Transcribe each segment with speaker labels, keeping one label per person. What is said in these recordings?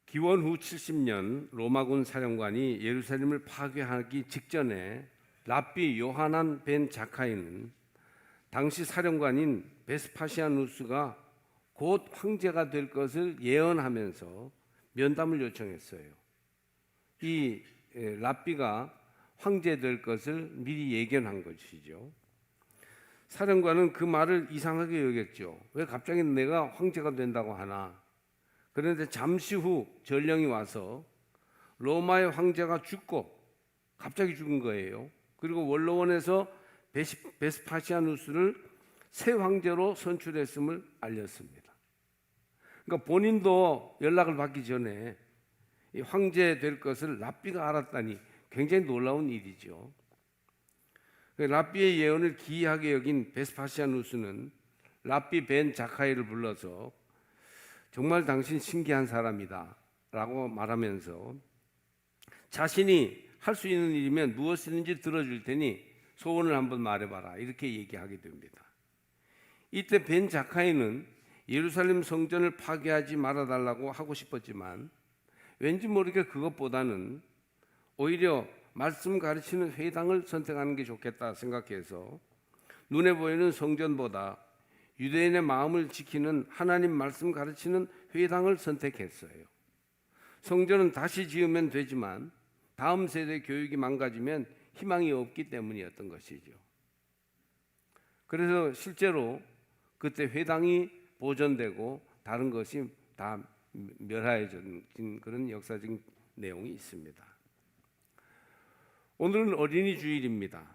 Speaker 1: 기원 후 70년 로마군 사령관이 예루살렘을 파괴하기 직전에 랍비 요하난 벤 자카이는 당시 사령관인 베스파시아누스가 곧 황제가 될 것을 예언하면서 면담을 요청했어요. 이 랍비가 황제 될 것을 미리 예견한 것이죠. 사령관은 그 말을 이상하게 여겼죠. 왜 갑자기 내가 황제가 된다고 하나? 그런데 잠시 후 전령이 와서 로마의 황제가 죽고 갑자기 죽은 거예요. 그리고 원로원에서 베스파시아누스를 새 황제로 선출했음을 알렸습니다. 그러니까 본인도 연락을 받기 전에 이 황제 될 것을 랍비가 알았다니 굉장히 놀라운 일이죠. 랍비의 예언을 기이하게 여긴 베스파시아누스는 랍비 벤 자카이를 불러서 정말 당신 신기한 사람이다 라고 말하면서 자신이 할 수 있는 일이면 무엇이든지 들어줄 테니 소원을 한번 말해봐라 이렇게 얘기하게 됩니다. 이때 벤 자카이는 예루살렘 성전을 파괴하지 말아달라고 하고 싶었지만 왠지 모르게 그것보다는 오히려 말씀 가르치는 회당을 선택하는 게 좋겠다 생각해서 눈에 보이는 성전보다 유대인의 마음을 지키는 하나님 말씀 가르치는 회당을 선택했어요. 성전은 다시 지으면 되지만 다음 세대 교육이 망가지면 희망이 없기 때문이었던 것이죠. 그래서 실제로 그때 회당이 보존되고 다른 것이 다 멸하여진 그런 역사적인 내용이 있습니다. 오늘은 어린이 주일입니다.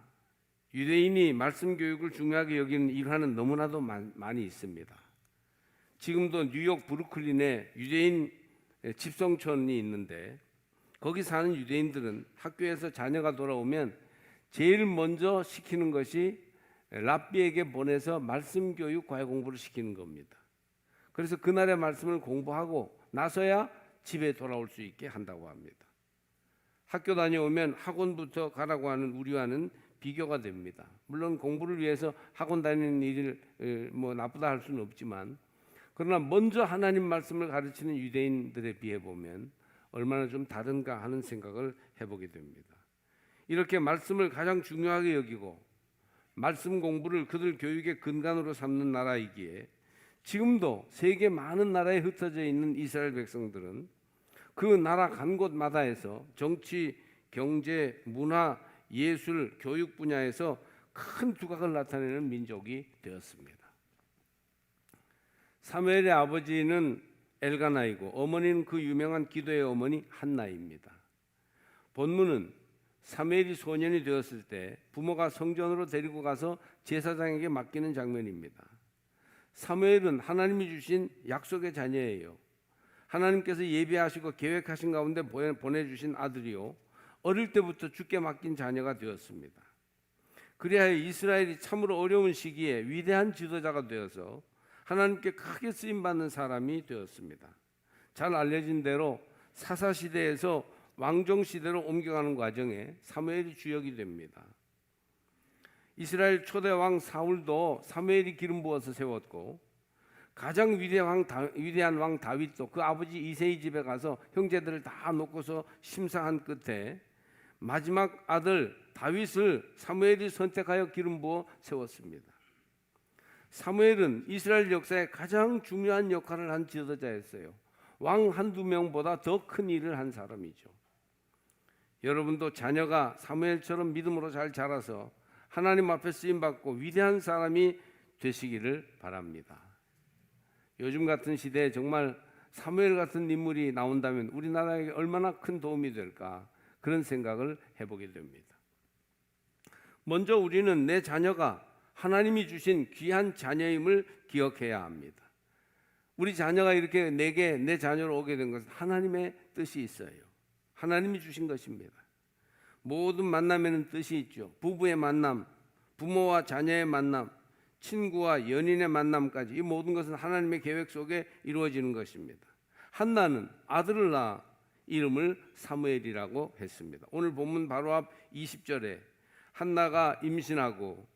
Speaker 1: 유대인이 말씀 교육을 중요하게 여기는 일화는 너무나도 많이 있습니다. 지금도 뉴욕 브루클린에 유대인 집성촌이 있는데 거기 사는 유대인들은 학교에서 자녀가 돌아오면 제일 먼저 시키는 것이 랍비에게 보내서 말씀 교육 과외 공부를 시키는 겁니다. 그래서 그날의 말씀을 공부하고 나서야 집에 돌아올 수 있게 한다고 합니다. 학교 다녀오면 학원부터 가라고 하는 우리와는 비교가 됩니다. 물론 공부를 위해서 학원 다니는 일을 나쁘다 할 수는 없지만 그러나 먼저 하나님 말씀을 가르치는 유대인들에 비해 보면 얼마나 좀 다른가 하는 생각을 해보게 됩니다. 이렇게 말씀을 가장 중요하게 여기고 말씀 공부를 그들 교육의 근간으로 삼는 나라이기에 지금도 세계 많은 나라에 흩어져 있는 이스라엘 백성들은 그 나라 간 곳마다에서 정치, 경제, 문화, 예술, 교육 분야에서 큰 두각을 나타내는 민족이 되었습니다. 사무엘의 아버지는 엘가나이고 어머니는 그 유명한 기도의 어머니 한나입니다. 본문은 사무엘이 소년이 되었을 때 부모가 성전으로 데리고 가서 제사장에게 맡기는 장면입니다. 사무엘은 하나님이 주신 약속의 자녀예요. 하나님께서 예비하시고 계획하신 가운데 보내주신 아들이요 어릴 때부터 주께 맡긴 자녀가 되었습니다. 그래야 이스라엘이 참으로 어려운 시기에 위대한 지도자가 되어서 하나님께 크게 쓰임받는 사람이 되었습니다. 잘 알려진 대로 사사시대에서 왕정시대로 옮겨가는 과정에 사무엘이 주역이 됩니다. 이스라엘 초대 왕 사울도 사무엘이 기름 부어서 세웠고 가장 위대한 왕 다윗도 그 아버지 이새의 집에 가서 형제들을 다 놓고서 심사한 끝에 마지막 아들 다윗을 사무엘이 선택하여 기름 부어 세웠습니다. 사무엘은 이스라엘 역사에 가장 중요한 역할을 한 지도자였어요. 왕 한두 명보다 더 큰 일을 한 사람이죠. 여러분도 자녀가 사무엘처럼 믿음으로 잘 자라서 하나님 앞에 쓰임받고 위대한 사람이 되시기를 바랍니다. 요즘 같은 시대에 정말 사무엘 같은 인물이 나온다면 우리나라에게 얼마나 큰 도움이 될까 그런 생각을 해보게 됩니다. 먼저 우리는 내 자녀가 하나님이 주신 귀한 자녀임을 기억해야 합니다. 우리 자녀가 이렇게 내게 내 자녀로 오게 된 것은 하나님의 뜻이 있어요. 하나님이 주신 것입니다. 모든 만남에는 뜻이 있죠. 부부의 만남, 부모와 자녀의 만남, 친구와 연인의 만남까지 이 모든 것은 하나님의 계획 속에 이루어지는 것입니다. 한나는 아들을 낳아 이름을 사무엘이라고 했습니다. 오늘 본문 바로 앞 20절에 한나가 임신하고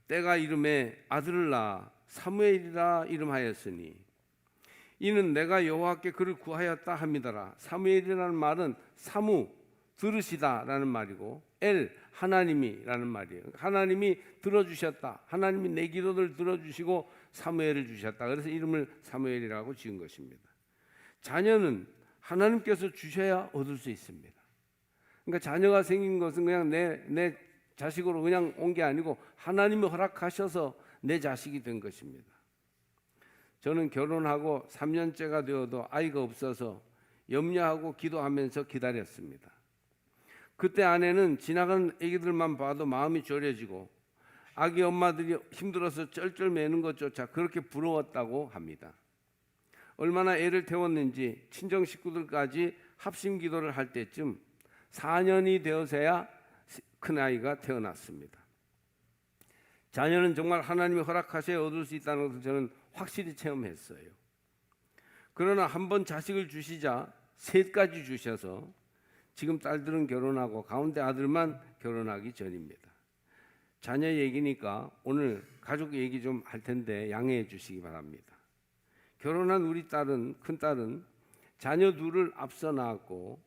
Speaker 1: 때가 이름에 아들을 낳아 사무엘이라 이름하였으니 이는 내가 여호와께 그를 구하였다 함이더라. 사무엘이라는 말은 사무 들으시다라는 말이고 엘 하나님이라는 말이에요. 하나님이 들어주셨다. 하나님이 내 기도를 들어주시고 사무엘을 주셨다. 그래서 이름을 사무엘이라고 지은 것입니다. 자녀는 하나님께서 주셔야 얻을 수 있습니다. 그러니까 자녀가 생긴 것은 그냥 내 자식으로 그냥 온 게 아니고 하나님이 허락하셔서 내 자식이 된 것입니다. 저는 결혼하고 3년째가 되어도 아이가 없어서 염려하고 기도하면서 기다렸습니다. 그때 아내는 지나가는 아기들만 봐도 마음이 졸여지고 아기 엄마들이 힘들어서 쩔쩔 매는 것조차 그렇게 부러웠다고 합니다. 얼마나 애를 태웠는지 친정 식구들까지 합심 기도를 할 때쯤 4년이 되어서야 큰아이가 태어났습니다. 자녀는 정말 하나님이 허락하셔야 얻을 수 있다는 것을 저는 확실히 체험했어요. 그러나 한번 자식을 주시자 셋까지 주셔서 지금 딸들은 결혼하고 가운데 아들만 결혼하기 전입니다. 자녀 얘기니까 오늘 가족 얘기 좀 할 텐데 양해해 주시기 바랍니다. 결혼한 우리 큰딸은 자녀 둘을 앞서 낳았고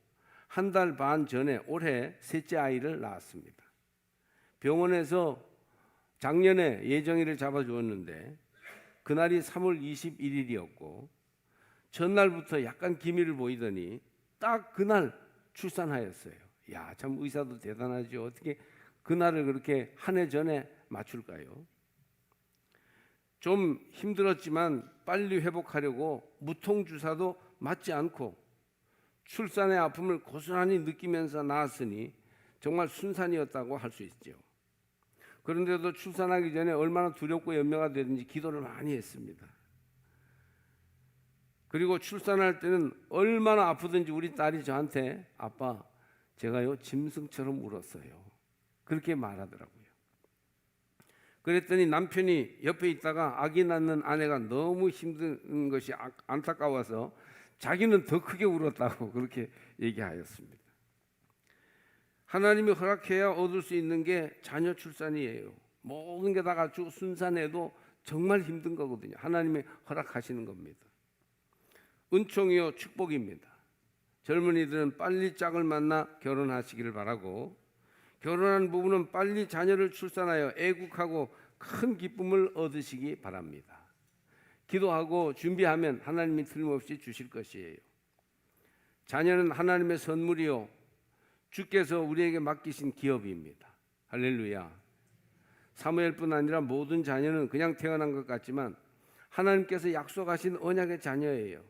Speaker 1: 한 달 반 전에 올해 셋째 아이를 낳았습니다. 병원에서 작년에 예정일을 잡아주었는데 그날이 3월 21일이었고 전날부터 약간 기미를 보이더니 딱 그날 출산하였어요. 야, 참 의사도 대단하죠. 어떻게 그날을 그렇게 한 해 전에 맞출까요? 좀 힘들었지만 빨리 회복하려고 무통 주사도 맞지 않고 출산의 아픔을 고스란히 느끼면서 낳았으니 정말 순산이었다고 할 수 있죠. 그런데도 출산하기 전에 얼마나 두렵고 연명가 되든지 기도를 많이 했습니다. 그리고 출산할 때는 얼마나 아프든지 우리 딸이 저한테 아빠 제가요 짐승처럼 울었어요. 그렇게 말하더라고요. 그랬더니 남편이 옆에 있다가 아기 낳는 아내가 너무 힘든 것이 안타까워서 자기는 더 크게 울었다고 그렇게 얘기하였습니다. 하나님이 허락해야 얻을 수 있는 게 자녀 출산이에요. 모든 게 다 갖추고 순산해도 정말 힘든 거거든요. 하나님이 허락하시는 겁니다. 은총이요 축복입니다. 젊은이들은 빨리 짝을 만나 결혼하시기를 바라고 결혼한 부부는 빨리 자녀를 출산하여 애국하고 큰 기쁨을 얻으시기 바랍니다. 기도하고 준비하면 하나님이 틀림없이 주실 것이에요. 자녀는 하나님의 선물이요 주께서 우리에게 맡기신 기업입니다. 할렐루야. 사무엘뿐 아니라 모든 자녀는 그냥 태어난 것 같지만 하나님께서 약속하신 언약의 자녀예요.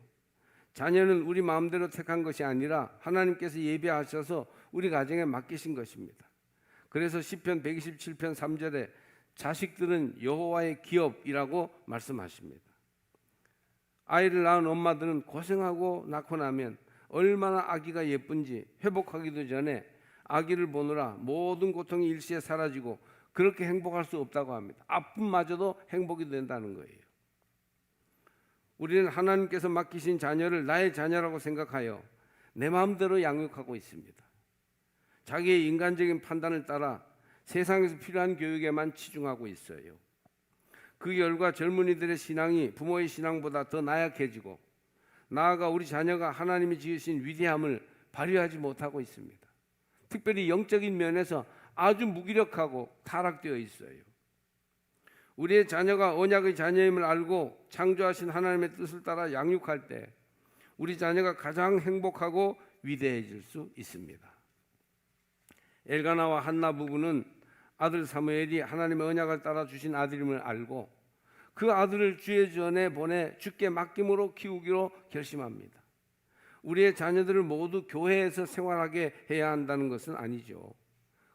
Speaker 1: 자녀는 우리 마음대로 택한 것이 아니라 하나님께서 예비하셔서 우리 가정에 맡기신 것입니다. 그래서 시편 127편 3절에 자식들은 여호와의 기업이라고 말씀하십니다. 아이를 낳은 엄마들은 고생하고 낳고 나면 얼마나 아기가 예쁜지 회복하기도 전에 아기를 보느라 모든 고통이 일시에 사라지고 그렇게 행복할 수 없다고 합니다. 아픔마저도 행복이 된다는 거예요. 우리는 하나님께서 맡기신 자녀를 나의 자녀라고 생각하여 내 마음대로 양육하고 있습니다. 자기의 인간적인 판단을 따라 세상에서 필요한 교육에만 치중하고 있어요. 그 결과 젊은이들의 신앙이 부모의 신앙보다 더 나약해지고 나아가 우리 자녀가 하나님이 지으신 위대함을 발휘하지 못하고 있습니다. 특별히 영적인 면에서 아주 무기력하고 타락되어 있어요. 우리의 자녀가 언약의 자녀임을 알고 창조하신 하나님의 뜻을 따라 양육할 때 우리 자녀가 가장 행복하고 위대해질 수 있습니다. 엘가나와 한나 부부는 아들 사무엘이 하나님의 언약을 따라 주신 아들임을 알고 그 아들을 주의 전에 보내 주께 맡김으로 키우기로 결심합니다. 우리의 자녀들을 모두 교회에서 생활하게 해야 한다는 것은 아니죠.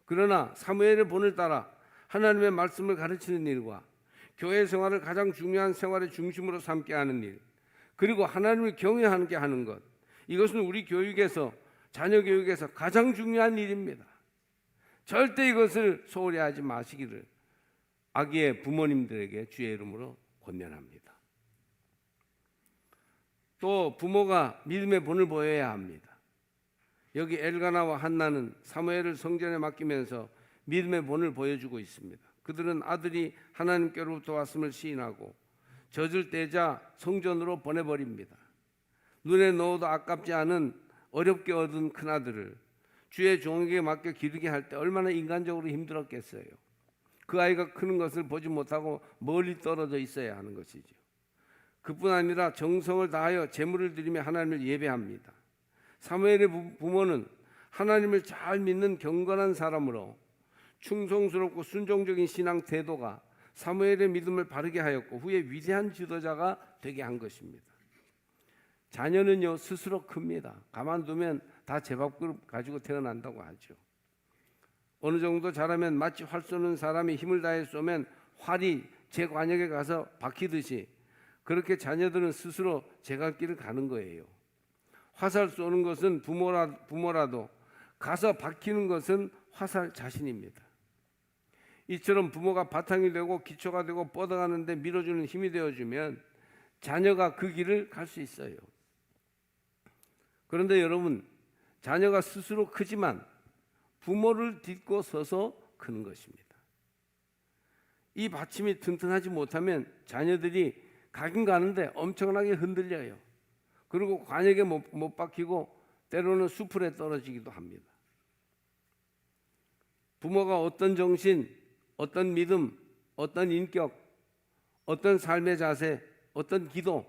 Speaker 1: 그러나 사무엘의 본을 따라 하나님의 말씀을 가르치는 일과 교회 생활을 가장 중요한 생활의 중심으로 삼게 하는 일, 그리고 하나님을 경외하게 하는 것, 이것은 우리 교육에서 자녀 교육에서 가장 중요한 일입니다. 절대 이것을 소홀히 하지 마시기를 아기의 부모님들에게 주의 이름으로 권면합니다. 또 부모가 믿음의 본을 보여야 합니다. 여기 엘가나와 한나는 사무엘을 성전에 맡기면서 믿음의 본을 보여주고 있습니다. 그들은 아들이 하나님께로부터 왔음을 시인하고 젖을 떼자 성전으로 보내버립니다. 눈에 넣어도 아깝지 않은 어렵게 얻은 큰아들을 주의 종에게 맡겨 기르게 할 때 얼마나 인간적으로 힘들었겠어요. 그 아이가 크는 것을 보지 못하고 멀리 떨어져 있어야 하는 것이죠. 그뿐 아니라 정성을 다하여 제물을 드리며 하나님을 예배합니다. 사무엘의 부모는 하나님을 잘 믿는 경건한 사람으로 충성스럽고 순종적인 신앙 태도가 사무엘의 믿음을 바르게 하였고 후에 위대한 지도자가 되게 한 것입니다. 자녀는요 스스로 큽니다. 가만두면 다 제밥그릇 가지고 태어난다고 하죠. 어느 정도 자라면 마치 활 쏘는 사람이 힘을 다해 쏘면 활이 제 관역에 가서 박히듯이 그렇게 자녀들은 스스로 제갈길을 가는 거예요. 화살 쏘는 것은 부모라도 가서 박히는 것은 화살 자신입니다. 이처럼 부모가 바탕이 되고 기초가 되고 뻗어가는데 밀어주는 힘이 되어주면 자녀가 그 길을 갈 수 있어요. 그런데 여러분, 자녀가 스스로 크지만 부모를 딛고 서서 크는 것입니다. 이 받침이 튼튼하지 못하면 자녀들이 가긴 가는데 엄청나게 흔들려요. 그리고 관역에 못 박히고 때로는 수풀에 떨어지기도 합니다. 부모가 어떤 정신, 어떤 믿음, 어떤 인격, 어떤 삶의 자세, 어떤 기도,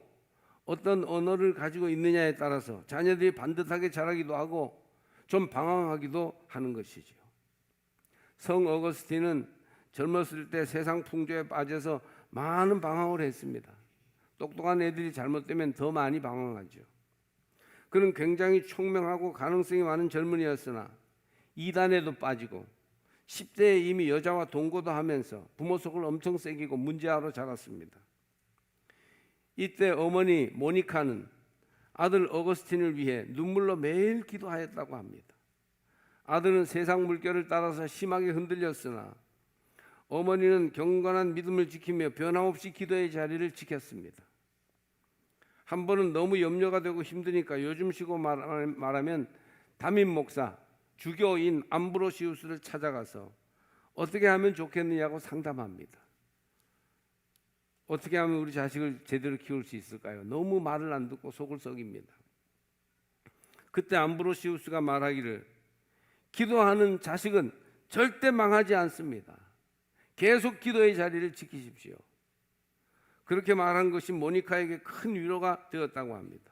Speaker 1: 어떤 언어를 가지고 있느냐에 따라서 자녀들이 반듯하게 자라기도 하고 좀 방황하기도 하는 것이죠. 성 어거스틴은 젊었을 때 세상 풍조에 빠져서 많은 방황을 했습니다. 똑똑한 애들이 잘못되면 더 많이 방황하죠. 그는 굉장히 총명하고 가능성이 많은 젊은이였으나 이단에도 빠지고 10대에 이미 여자와 동거도 하면서 부모 속을 엄청 새기고 문제아로 자랐습니다. 이때 어머니 모니카는 아들 어거스틴을 위해 눈물로 매일 기도하였다고 합니다. 아들은 세상 물결을 따라서 심하게 흔들렸으나 어머니는 경건한 믿음을 지키며 변함없이 기도의 자리를 지켰습니다. 한 번은 너무 염려가 되고 힘드니까 요즘식으로 말하면 담임 목사, 주교인 암브로시우스를 찾아가서 어떻게 하면 좋겠느냐고 상담합니다. 어떻게 하면 우리 자식을 제대로 키울 수 있을까요? 너무 말을 안 듣고 속을 썩입니다. 그때 암브로시우스가 말하기를 기도하는 자식은 절대 망하지 않습니다. 계속 기도의 자리를 지키십시오. 그렇게 말한 것이 모니카에게 큰 위로가 되었다고 합니다.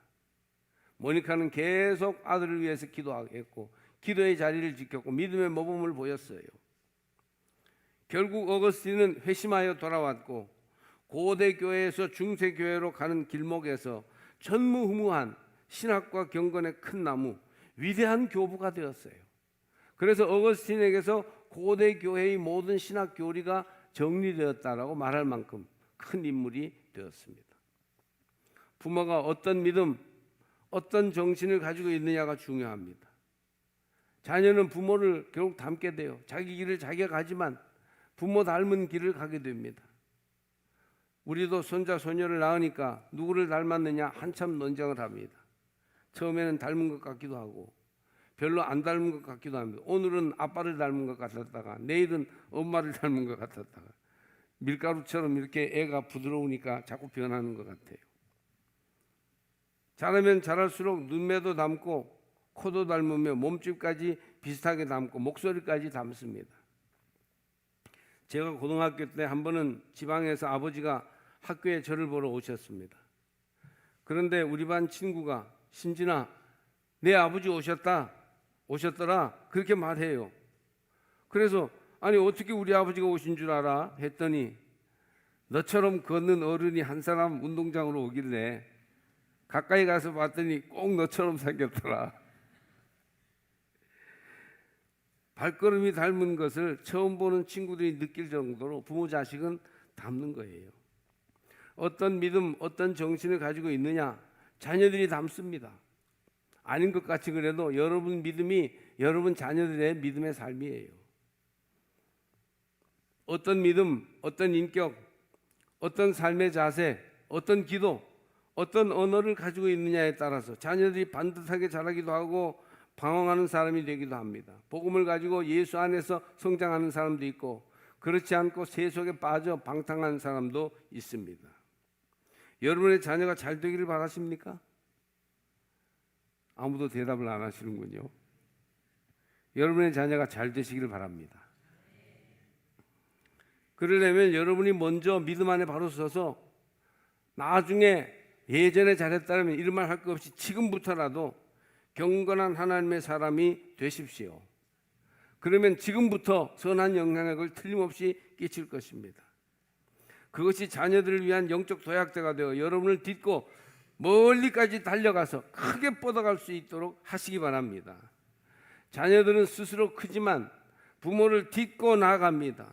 Speaker 1: 모니카는 계속 아들을 위해서 기도했고 기도의 자리를 지켰고 믿음의 모범을 보였어요. 결국 어거스틴은 회심하여 돌아왔고 고대 교회에서 중세 교회로 가는 길목에서 전무후무한 신학과 경건의 큰 나무, 위대한 교부가 되었어요. 그래서 어거스틴에게서 고대 교회의 모든 신학 교리가 정리되었다라고 말할 만큼 큰 인물이 되었습니다. 부모가 어떤 믿음, 어떤 정신을 가지고 있느냐가 중요합니다. 자녀는 부모를 결국 닮게 돼요. 자기 길을 자기가 가지만 부모 닮은 길을 가게 됩니다. 우리도 손자 손녀를 낳으니까 누구를 닮았느냐 한참 논쟁을 합니다. 처음에는 닮은 것 같기도 하고 별로 안 닮은 것 같기도 합니다. 오늘은 아빠를 닮은 것 같았다가 내일은 엄마를 닮은 것 같았다가 밀가루처럼 이렇게 애가 부드러우니까 자꾸 변하는 것 같아요. 자라면 자랄수록 눈매도 닮고 코도 닮으며 몸집까지 비슷하게 닮고 목소리까지 닮습니다. 제가 고등학교 때 한 번은 지방에서 아버지가 학교에 저를 보러 오셨습니다. 그런데 우리 반 친구가 신진아, 내 아버지 오셨더라 그렇게 말해요. 그래서 아니 어떻게 우리 아버지가 오신 줄 알아? 했더니 너처럼 걷는 어른이 한 사람 운동장으로 오길래 가까이 가서 봤더니 꼭 너처럼 생겼더라. 발걸음이 닮은 것을 처음 보는 친구들이 느낄 정도로 부모 자식은 닮는 거예요. 어떤 믿음, 어떤 정신을 가지고 있느냐 자녀들이 닮습니다. 아닌 것 같이 그래도 여러분 믿음이 여러분 자녀들의 믿음의 삶이에요. 어떤 믿음, 어떤 인격, 어떤 삶의 자세, 어떤 기도, 어떤 언어를 가지고 있느냐에 따라서 자녀들이 반듯하게 자라기도 하고 방황하는 사람이 되기도 합니다. 복음을 가지고 예수 안에서 성장하는 사람도 있고 그렇지 않고 세속에 빠져 방탕한 사람도 있습니다. 여러분의 자녀가 잘 되기를 바라십니까? 아무도 대답을 안 하시는군요. 여러분의 자녀가 잘 되시기를 바랍니다. 그러려면 여러분이 먼저 믿음 안에 바로 서서 나중에 예전에 잘했다면 이런 말 할 것 없이 지금부터라도 경건한 하나님의 사람이 되십시오. 그러면 지금부터 선한 영향력을 틀림없이 끼칠 것입니다. 그것이 자녀들을 위한 영적 도약대가 되어 여러분을 딛고 멀리까지 달려가서 크게 뻗어갈 수 있도록 하시기 바랍니다. 자녀들은 스스로 크지만 부모를 딛고 나아갑니다.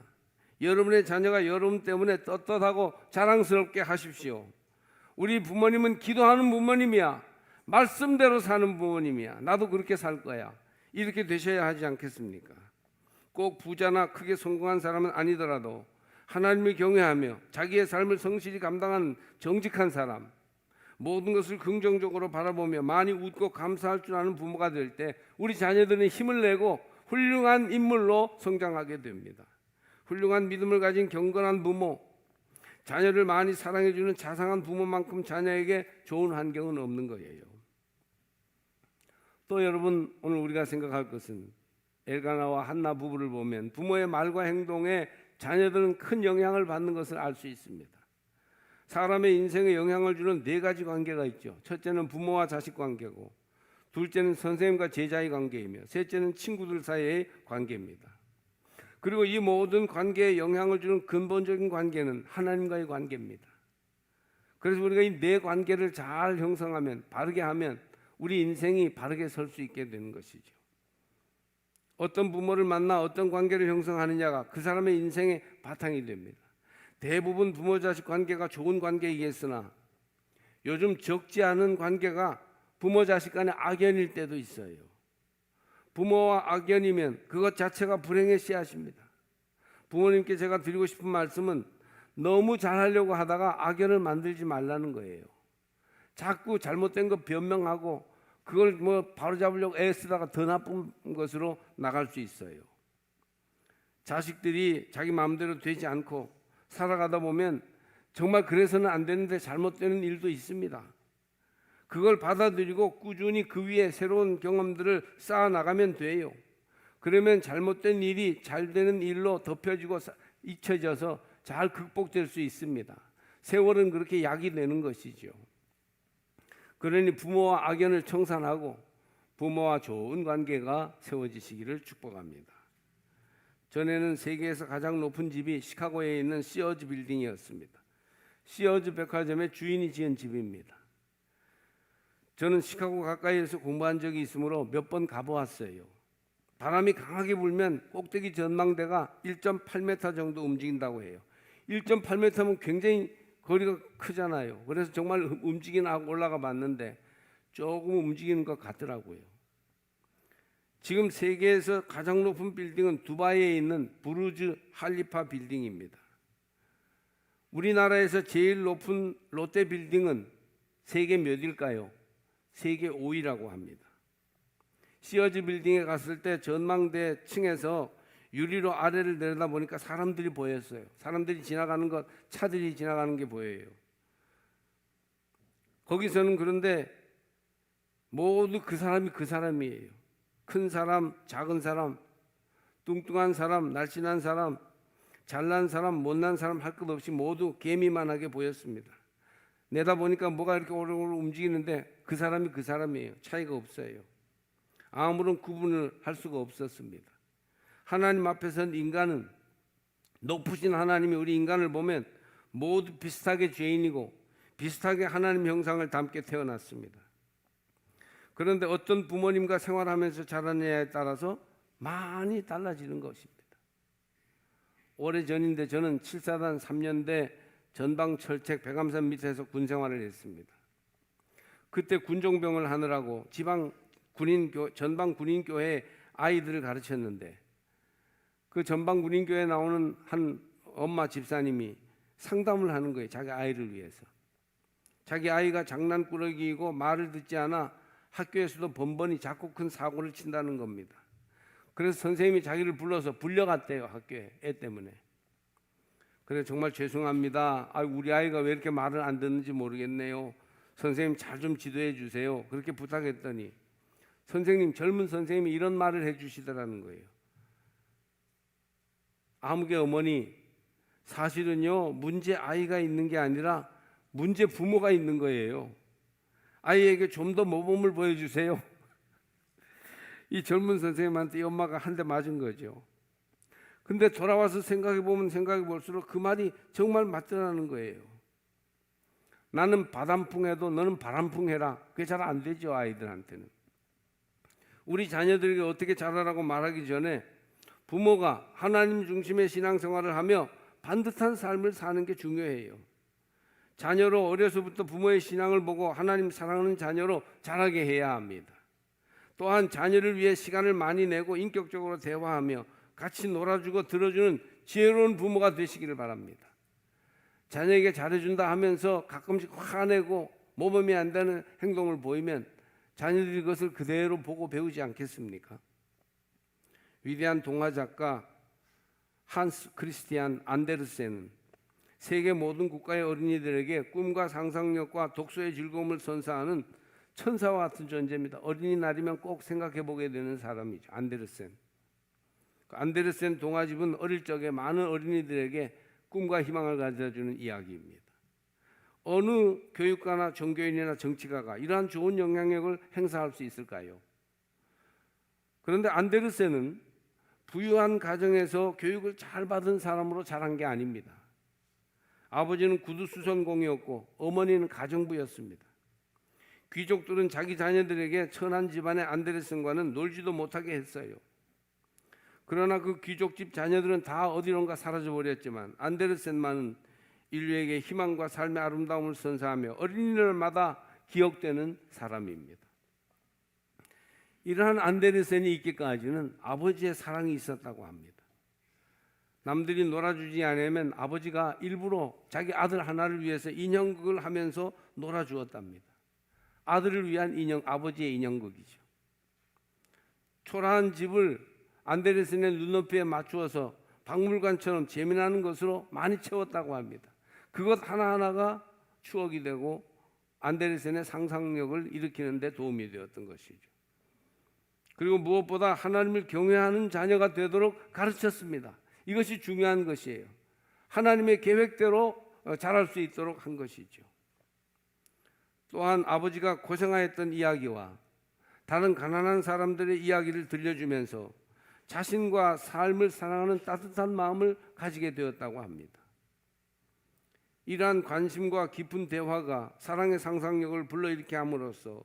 Speaker 1: 여러분의 자녀가 여러분 때문에 떳떳하고 자랑스럽게 하십시오. 우리 부모님은 기도하는 부모님이야. 말씀대로 사는 부모님이야. 나도 그렇게 살 거야. 이렇게 되셔야 하지 않겠습니까? 꼭 부자나 크게 성공한 사람은 아니더라도 하나님을 경외하며 자기의 삶을 성실히 감당하는 정직한 사람, 모든 것을 긍정적으로 바라보며 많이 웃고 감사할 줄 아는 부모가 될 때 우리 자녀들은 힘을 내고 훌륭한 인물로 성장하게 됩니다. 훌륭한 믿음을 가진 경건한 부모, 자녀를 많이 사랑해주는 자상한 부모만큼 자녀에게 좋은 환경은 없는 거예요. 또 여러분, 오늘 우리가 생각할 것은 엘가나와 한나 부부를 보면 부모의 말과 행동에 자녀들은 큰 영향을 받는 것을 알 수 있습니다. 사람의 인생에 영향을 주는 4가지 관계가 있죠. 첫째는 부모와 자식 관계고, 둘째는 선생님과 제자의 관계이며, 셋째는 친구들 사이의 관계입니다. 그리고 이 모든 관계에 영향을 주는 근본적인 관계는 하나님과의 관계입니다. 그래서 우리가 이 4관계를 잘 형성하면, 바르게 하면 우리 인생이 바르게 설 수 있게 되는 것이죠. 어떤 부모를 만나 어떤 관계를 형성하느냐가 그 사람의 인생의 바탕이 됩니다. 대부분 부모 자식 관계가 좋은 관계이겠으나 요즘 적지 않은 관계가 부모 자식 간의 악연일 때도 있어요. 부모와 악연이면 그것 자체가 불행의 씨앗입니다. 부모님께 제가 드리고 싶은 말씀은 너무 잘하려고 하다가 악연을 만들지 말라는 거예요. 자꾸 잘못된 거 변명하고 그걸 바로잡으려고 애쓰다가 더 나쁜 것으로 나갈 수 있어요. 자식들이 자기 마음대로 되지 않고 살아가다 보면 정말 그래서는 안 되는데 잘못되는 일도 있습니다. 그걸 받아들이고 꾸준히 그 위에 새로운 경험들을 쌓아 나가면 돼요. 그러면 잘못된 일이 잘 되는 일로 덮여지고 잊혀져서 잘 극복될 수 있습니다. 세월은 그렇게 약이 되는 것이죠. 그러니 부모와 악연을 청산하고 부모와 좋은 관계가 세워지시기를 축복합니다. 전에는 세계에서 가장 높은 집이 시카고에 있는 시어즈 빌딩이었습니다. 시어즈 백화점의 주인이 지은 집입니다. 저는 시카고 가까이에서 공부한 적이 있으므로 몇 번 가보았어요. 바람이 강하게 불면 꼭대기 전망대가 1.8m 정도 움직인다고 해요. 1.8m면 굉장히 거리가 크잖아요. 그래서 정말 움직이나 하고 올라가 봤는데 조금 움직이는 것 같더라고요. 지금 세계에서 가장 높은 빌딩은 두바이에 있는 부르즈 할리파 빌딩입니다. 우리나라에서 제일 높은 롯데 빌딩은 세계 몇일까요? 세계 5위라고 합니다. 시어즈 빌딩에 갔을 때 전망대 층에서 유리로 아래를 내려다보니까 사람들이 보였어요. 사람들이 지나가는 것, 차들이 지나가는 게 보여요. 거기서는 그런데 모두 그 사람이 그 사람이에요. 큰 사람, 작은 사람, 뚱뚱한 사람, 날씬한 사람, 잘난 사람, 못난 사람 할 것 없이 모두 개미만하게 보였습니다. 내다보니까 뭐가 이렇게 오르르 움직이는데 그 사람이 그 사람이에요. 차이가 없어요. 아무런 구분을 할 수가 없었습니다. 하나님 앞에서는 인간은, 높으신 하나님이 우리 인간을 보면 모두 비슷하게 죄인이고 비슷하게 하나님 형상을 담게 태어났습니다. 그런데 어떤 부모님과 생활하면서 자라느냐에 따라서 많이 달라지는 것입니다. 오래전인데 저는 7사단 3년대 전방철책 백암산 밑에서 군생활을 했습니다. 그때 군종병을 하느라고 전방군인교회 아이들을 가르쳤는데 그 전방군인교회에 나오는 한 엄마 집사님이 상담을 하는 거예요. 자기 아이를 위해서. 자기 아이가 장난꾸러기이고 말을 듣지 않아 학교에서도 번번이 작고 큰 사고를 친다는 겁니다. 그래서 선생님이 자기를 불러서 불려갔대요. 학교에 애 때문에. 그래 정말 죄송합니다. 우리 아이가 왜 이렇게 말을 안 듣는지 모르겠네요. 선생님 잘 좀 지도해 주세요. 그렇게 부탁했더니 젊은 선생님이 이런 말을 해주시더라는 거예요. 아무개 어머니, 사실은요 문제 아이가 있는 게 아니라 문제 부모가 있는 거예요. 아이에게 좀 더 모범을 보여주세요. 이 젊은 선생님한테 이 엄마가 한 대 맞은 거죠. 근데 돌아와서 생각해 볼수록 그 말이 정말 맞더라는 거예요. 나는 바람풍해도 너는 바람풍해라. 그게 잘 안 되죠, 아이들한테는. 우리 자녀들에게 어떻게 자라라고 말하기 전에 부모가 하나님 중심의 신앙생활을 하며 반듯한 삶을 사는 게 중요해요. 자녀로 어려서부터 부모의 신앙을 보고 하나님 사랑하는 자녀로 자라게 해야 합니다. 또한 자녀를 위해 시간을 많이 내고 인격적으로 대화하며 같이 놀아주고 들어주는 지혜로운 부모가 되시기를 바랍니다. 자녀에게 잘해준다 하면서 가끔씩 화내고 모범이 안 되는 행동을 보이면 자녀들이 그것을 그대로 보고 배우지 않겠습니까? 위대한 동화작가 한스 크리스티안 안데르센은 세계 모든 국가의 어린이들에게 꿈과 상상력과 독서의 즐거움을 선사하는 천사와 같은 존재입니다. 어린이날이면 꼭 생각해 보게 되는 사람이죠. 안데르센. 안데르센 동화집은 어릴 적에 많은 어린이들에게 꿈과 희망을 가져주는 이야기입니다. 어느 교육가나 종교인이나 정치가가 이러한 좋은 영향력을 행사할 수 있을까요? 그런데 안데르센은 부유한 가정에서 교육을 잘 받은 사람으로 자란 게 아닙니다. 아버지는 구두수선공이었고 어머니는 가정부였습니다. 귀족들은 자기 자녀들에게 천한 집안의 안데르센과는 놀지도 못하게 했어요. 그러나 그 귀족집 자녀들은 다 어디론가 사라져버렸지만 안데르센만은 인류에게 희망과 삶의 아름다움을 선사하며 어린이날마다 기억되는 사람입니다. 이러한 안데르센이 있기까지는 아버지의 사랑이 있었다고 합니다. 남들이 놀아주지 않으면 아버지가 일부러 자기 아들 하나를 위해서 인형극을 하면서 놀아주었답니다. 아들을 위한 아버지의 인형극이죠. 초라한 집을 안데르센의 눈높이에 맞추어서 박물관처럼 재미나는 것으로 많이 채웠다고 합니다. 그것 하나하나가 추억이 되고 안데르센의 상상력을 일으키는 데 도움이 되었던 것이죠. 그리고 무엇보다 하나님을 경외하는 자녀가 되도록 가르쳤습니다. 이것이 중요한 것이에요. 하나님의 계획대로 자랄 수 있도록 한 것이죠. 또한 아버지가 고생하였던 이야기와 다른 가난한 사람들의 이야기를 들려주면서 자신과 삶을 사랑하는 따뜻한 마음을 가지게 되었다고 합니다. 이러한 관심과 깊은 대화가 사랑의 상상력을 불러일으켜 함으로써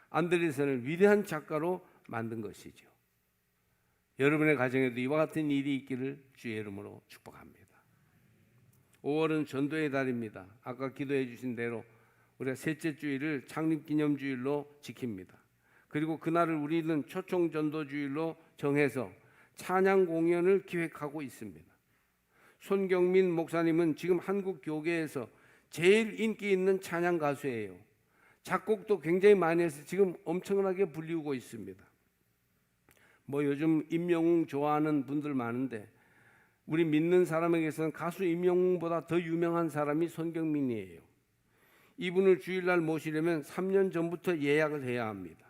Speaker 1: 안데르센을 위대한 작가로 만든 것이죠. 여러분의 가정에도 이와 같은 일이 있기를 주의 이름으로 축복합니다. 5월은 전도의 달입니다. 아까 기도해 주신 대로 우리가 셋째 주일을 창립기념주일로 지킵니다. 그리고 그날을 우리는 초청전도주일로 정해서 찬양 공연을 기획하고 있습니다. 손경민 목사님은 지금 한국 교계에서 제일 인기 있는 찬양 가수예요. 작곡도 굉장히 많이 해서 지금 엄청나게 불리우고 있습니다. 요즘 임영웅 좋아하는 분들 많은데 우리 믿는 사람에게서는 가수 임영웅보다 더 유명한 사람이 손경민이에요. 이분을 주일날 모시려면 3년 전부터 예약을 해야 합니다.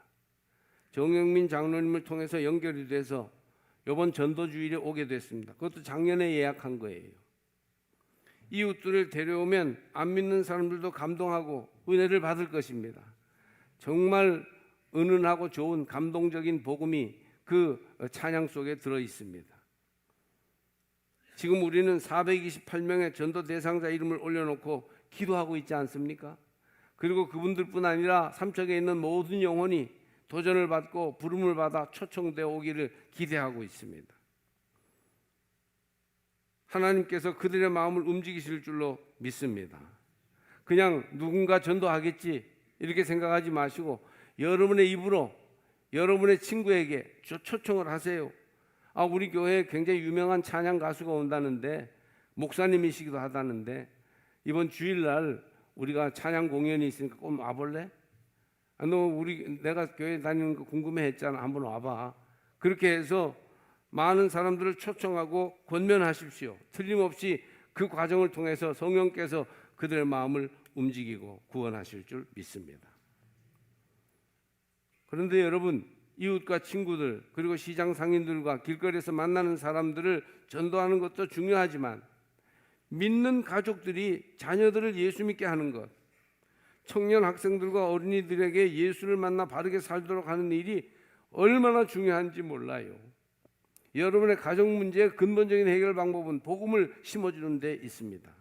Speaker 1: 정영민 장로님을 통해서 연결이 돼서 이번 전도주일에 오게 됐습니다. 그것도 작년에 예약한 거예요. 이웃들을 데려오면 안 믿는 사람들도 감동하고 은혜를 받을 것입니다. 정말 은은하고 좋은 감동적인 복음이 그 찬양 속에 들어 있습니다. 지금 우리는 428명의 전도 대상자 이름을 올려놓고 기도하고 있지 않습니까? 그리고 그분들뿐 아니라 삼척에 있는 모든 영혼이 도전을 받고 부름을 받아 초청되어 오기를 기대하고 있습니다. 하나님께서 그들의 마음을 움직이실 줄로 믿습니다. 그냥 누군가 전도하겠지 이렇게 생각하지 마시고 여러분의 입으로 여러분의 친구에게 초청을 하세요. 우리 교회에 굉장히 유명한 찬양 가수가 온다는데 목사님이시기도 하다는데 이번 주일날 우리가 찬양 공연이 있으니까 꼭 와볼래? 너 내가 교회 다니는 거 궁금해했잖아. 한번 와봐. 그렇게 해서 많은 사람들을 초청하고 권면하십시오. 틀림없이 그 과정을 통해서 성령께서 그들의 마음을 움직이고 구원하실 줄 믿습니다. 그런데 여러분, 이웃과 친구들 그리고 시장 상인들과 길거리에서 만나는 사람들을 전도하는 것도 중요하지만 믿는 가족들이 자녀들을 예수 믿게 하는 것, 청년 학생들과 어린이들에게 예수를 만나 바르게 살도록 하는 일이 얼마나 중요한지 몰라요. 여러분의 가정 문제의 근본적인 해결 방법은 복음을 심어주는 데 있습니다.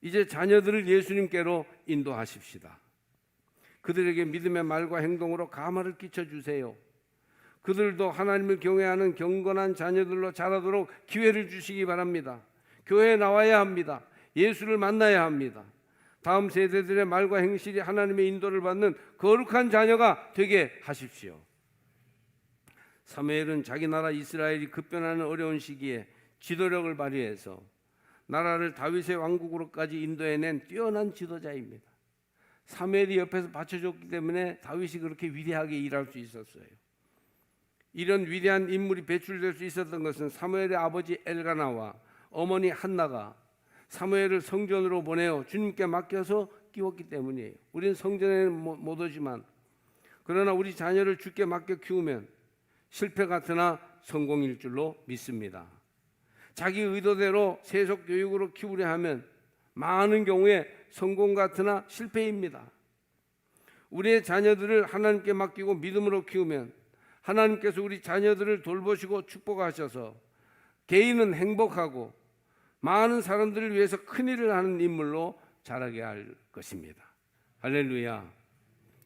Speaker 1: 이제 자녀들을 예수님께로 인도하십시다. 그들에게 믿음의 말과 행동으로 감화를 끼쳐주세요. 그들도 하나님을 경외하는 경건한 자녀들로 자라도록 기회를 주시기 바랍니다. 교회에 나와야 합니다. 예수를 만나야 합니다. 다음 세대들의 말과 행실이 하나님의 인도를 받는 거룩한 자녀가 되게 하십시오. 사무엘은 자기 나라 이스라엘이 급변하는 어려운 시기에 지도력을 발휘해서 나라를 다윗의 왕국으로까지 인도해낸 뛰어난 지도자입니다. 사무엘이 옆에서 받쳐줬기 때문에 다윗이 그렇게 위대하게 일할 수 있었어요. 이런 위대한 인물이 배출될 수 있었던 것은 사무엘의 아버지 엘가나와 어머니 한나가 사무엘을 성전으로 보내어 주님께 맡겨서 키웠기 때문이에요. 우리는 성전에는 못 오지만 그러나 우리 자녀를 주께 맡겨 키우면 실패 같으나 성공일 줄로 믿습니다. 자기 의도대로 세속 교육으로 키우려 하면 많은 경우에 성공 같으나 실패입니다. 우리의 자녀들을 하나님께 맡기고 믿음으로 키우면 하나님께서 우리 자녀들을 돌보시고 축복하셔서 개인은 행복하고 많은 사람들을 위해서 큰일을 하는 인물로 자라게 할 것입니다. 할렐루야.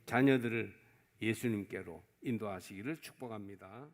Speaker 1: 자녀들을 예수님께로 인도하시기를 축복합니다.